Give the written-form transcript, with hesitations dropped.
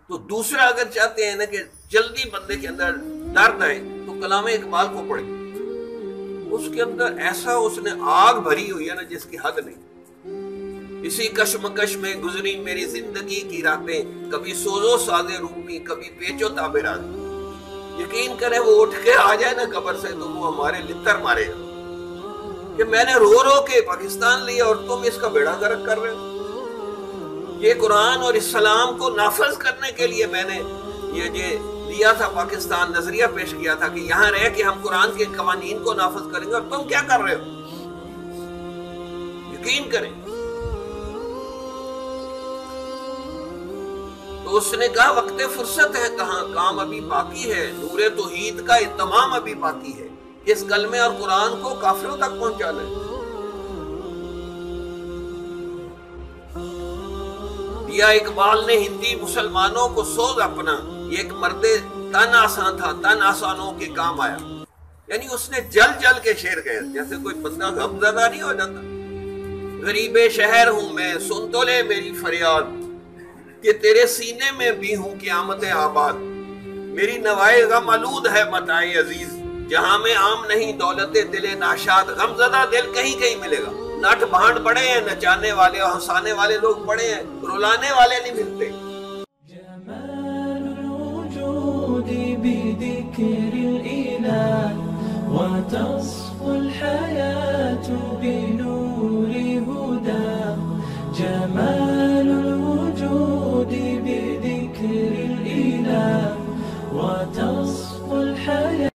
تو دوسرا اگر چاہتے ہیں نا کہ جلدی بندے کے اندر درد آئے تو کلام اقبال کو پڑھیں، اس کے اندر ایسا اس نے آگ بھری ہوئی ہے نا جس کی حد نہیں۔ اسی کشمکش میں گزری میری زندگی کی راتیں، کبھی سوزو سازے رومی، کبھی پیچو تابے رات۔ یقین کریں وہ اٹھ کے آ جائے نا قبر سے تو وہ ہمارے لتر مارے گا کہ میں نے رو رو کے پاکستان لیا اور تم اس کا بیڑا غرق کر رہے ہو۔ یہ قرآن اور اسلام کو نافذ کرنے کے لیے میں نے یہ دیا تھا پاکستان، نظریہ پیش کیا تھا کہ یہاں رہ کے ہم قرآن کے قوانین کو نافذ کریں گے، اور تم کیا کر رہے ہو؟ یقین کریں۔ تو اس نے کہا وقت فرصت ہے کہاں، کام ابھی باقی ہے، نور توحید کا اتمام ابھی باقی ہے، اس کلمے اور قرآن کو کافروں تک پہنچا لیں۔ دیا اقبال نے ہندی مسلمانوں کو سوز اپنا، یہ ایک مرد تن آسان تھا، تن آسانوں کے کام آیا۔ یعنی اس نے جل جل کے شعر کہے، جیسے کوئی بندہ غم زدہ نہیں ہو جاتا۔ غریب شہر ہوں میں، سن تو لے میری فریاد، کہ تیرے سینے میں بھی ہوں قیامت آباد۔ میری نوائے غم آلود ہے متاع عزیز، جہاں میں عام نہیں دولت دل ناشاد۔ غم زدہ دل کہیں کہیں ملے گا، نٹ بھانڈ بڑے ہیں، نچانے والے اور ہنسانے والے لوگ بڑے ہیں، رلانے والے نہیں ملتے۔ جمال الوجود بذكر الإله وتصفو الحياة